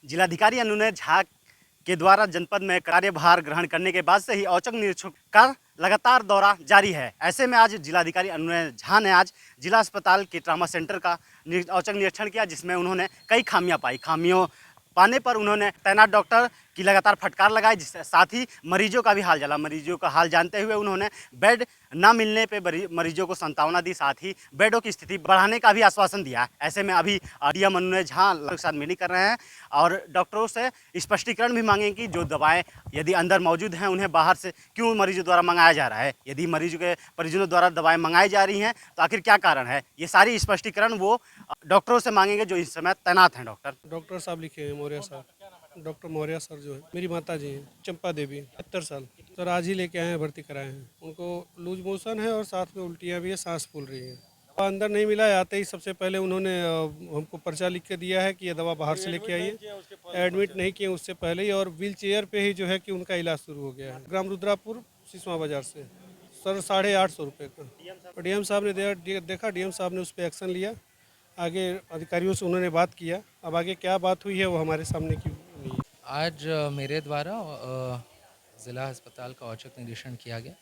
जिलाधिकारी अनुनय झा के द्वारा जनपद में कार्यभार ग्रहण करने के बाद से ही औचक निरीक्षण का लगातार दौरा जारी है। ऐसे में आज जिलाधिकारी अनुनय झा ने आज जिला अस्पताल के ट्रामा सेंटर का औचक निरीक्षण किया, जिसमें उन्होंने कई खामियां पाई। खामियों पाने पर उन्होंने तैनात डॉक्टर की लगातार फटकार लगाई, जिसके साथ ही मरीजों का भी हाल जाना। मरीजों का हाल जानते हुए उन्होंने बेड न मिलने पे मरीजों को सांत्वना दी, साथ ही बेडों की स्थिति बढ़ाने का भी आश्वासन दिया। ऐसे में अभी डीएम अनुनय झा के साथ मीटिंग कर रहे हैं और डॉक्टरों से स्पष्टीकरण भी मांगे कि जो दवाएं यदि अंदर मौजूद हैं उन्हें बाहर से क्यों मरीजों द्वारा मंगाया जा रहा है। यदि मरीजों के परिजनों द्वारा दवाएं मंगाई जा रही हैं तो आखिर क्या कारण है, ये सारी स्पष्टीकरण वो डॉक्टरों से मांगेंगे जो इस समय तैनात हैं। डॉक्टर साहब लिखे हैं, मौर्य साहब, डॉक्टर मौर्य सर जो है मेरी माता जी हैं, चंपा देवी 70 साल सर, आज ही लेके आए हैं, भर्ती कराए हैं। उनको लूज मोशन है और साथ में उल्टियाँ भी है, सांस फूल रही है। अंदर नहीं मिला है, आते ही सबसे पहले उन्होंने हमको पर्चा लिख के दिया है कि ये दवा बाहर से लेके आइए। एडमिट नहीं किए उससे पहले ही, और व्हील चेयर पे ही जो है कि उनका इलाज शुरू हो गया है। ग्राम रुद्रापुर सिसवा बाजार से सर 850 रुपये का। डीएम साहब ने देखा, डीएम साहब ने उस पर एक्शन लिया। आगे अधिकारियों से उन्होंने बात किया, अब आगे क्या बात हुई है वो हमारे सामने की नहीं है। आज मेरे द्वारा ज़िला अस्पताल का औचक निरीक्षण किया गया,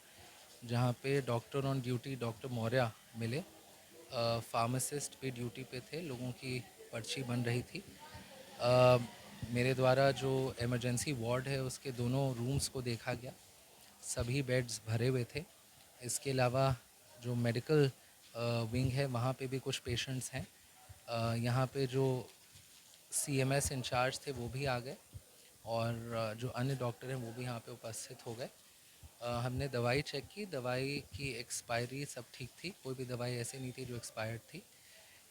जहाँ पे doctor on duty doctor Maurya मिले। फार्मासिस्ट भी ड्यूटी पे थे, लोगों की पर्ची बन रही थी। मेरे द्वारा जो इमरजेंसी वार्ड है उसके दोनों रूम्स को देखा गया, सभी बेड्स भरे हुए थे। इसके अलावा जो मेडिकल विंग है वहाँ पे भी कुछ पेशेंट्स हैं। यहाँ पे जो CMS इंचार्ज थे वो भी आ गए और जो अन्य डॉक्टर हैं वो भी यहाँ पे उपस्थित हो गए। हमने दवाई चेक की, दवाई की एक्सपायरी सब ठीक थी, कोई भी दवाई ऐसी नहीं थी जो एक्सपायर्ड थी।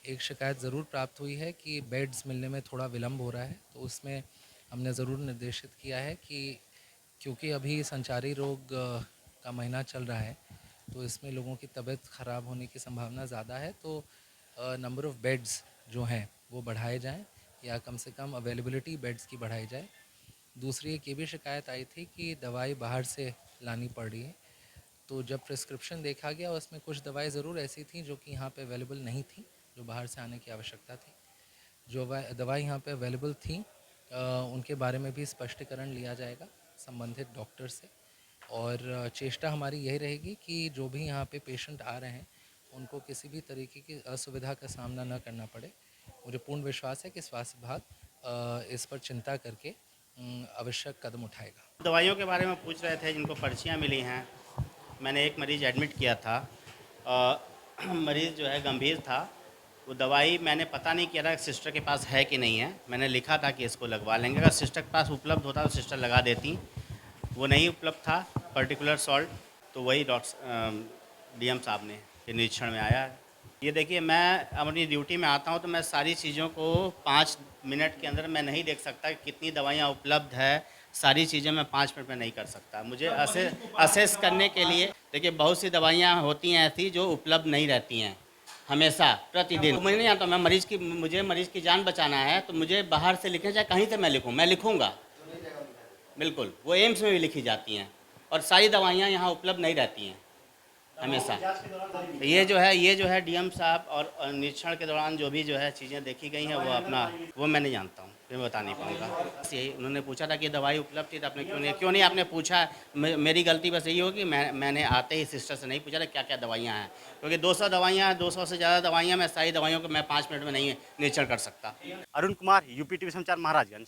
एक शिकायत ज़रूर प्राप्त हुई है कि बेड्स मिलने में थोड़ा विलम्ब हो रहा है, तो उसमें हमने ज़रूर निर्देशित किया है कि क्योंकि अभी संचारी रोग का महीना चल रहा है तो इसमें लोगों की तबीयत ख़राब होने की संभावना ज़्यादा है, तो नंबर ऑफ़ बेड्स जो हैं वो बढ़ाए जाएं या कम से कम अवेलेबिलिटी बेड्स की बढ़ाई जाए। दूसरी एक ये भी शिकायत आई थी कि दवाई बाहर से लानी पड़ रही है, तो जब प्रिस्क्रिप्शन देखा गया उसमें कुछ दवाई ज़रूर ऐसी थी जो कि यहाँ पे अवेलेबल नहीं थी, जो बाहर से आने की आवश्यकता थी। जो दवाई यहाँ पे अवेलेबल थी उनके बारे में भी स्पष्टीकरण लिया जाएगा संबंधित डॉक्टर से, और चेष्टा हमारी यही रहेगी कि जो भी यहाँ पे पेशेंट आ रहे हैं उनको किसी भी तरीके की असुविधा का सामना न करना पड़े। मुझे पूर्ण विश्वास है कि स्वास्थ्य विभाग इस पर चिंता करके आवश्यक कदम उठाएगा। दवाइयों के बारे में पूछ रहे थे जिनको पर्चियाँ मिली हैं। मैंने एक मरीज़ एडमिट किया था, मरीज़ जो है गंभीर था। वो दवाई मैंने पता नहीं किया था सिस्टर के पास है कि नहीं है। मैंने लिखा था कि इसको लगवा लेंगे, अगर सिस्टर के पास उपलब्ध होता तो सिस्टर लगा देती। वो नहीं उपलब्ध था पर्टिकुलर सॉल्ट, तो वही डीएम साहब ने के निरीक्षण में आया। ये देखिए, मैं अपनी ड्यूटी में आता हूँ तो मैं सारी चीज़ों को 5 मिनट के अंदर मैं नहीं देख सकता कि कितनी दवाइयाँ उपलब्ध है। सारी चीज़ें मैं 5 मिनट में नहीं कर सकता। मुझे असेस करने के लिए, देखिए बहुत सी दवाइयाँ होती हैं ऐसी जो उपलब्ध नहीं रहती हैं हमेशा प्रतिदिन। मुझे नहीं आता, मुझे मरीज़ की जान बचाना है तो मुझे बाहर से लिखें चाहे कहीं से मैं लिखूँगा बिल्कुल। वो एम्स में भी लिखी जाती हैं और सारी दवाइयाँ यहाँ उपलब्ध नहीं रहती हैं हमेशा। ये जो है डीएम साहब और निरीक्षण के दौरान जो भी जो है चीज़ें देखी गई हैं वो मैं नहीं जानता हूँ, मैं बता नहीं पाऊँगा। यही उन्होंने पूछा था कि दवाई उपलब्ध थी तो आपने क्यों नहीं आपने पूछा। मेरी गलती बस यही होगी, मैंने आते ही सिस्टर से नहीं पूछा था क्या क्या दवाइयाँ हैं, क्योंकि 200 दवाइयाँ हैं, 200 से ज़्यादा दवाइयाँ, मैं सारी दवाइयों को मैं 5 मिनट में नहीं निरीक्षण कर सकता। अरुण कुमार, UP टीवी समाचार, महाराजगंज।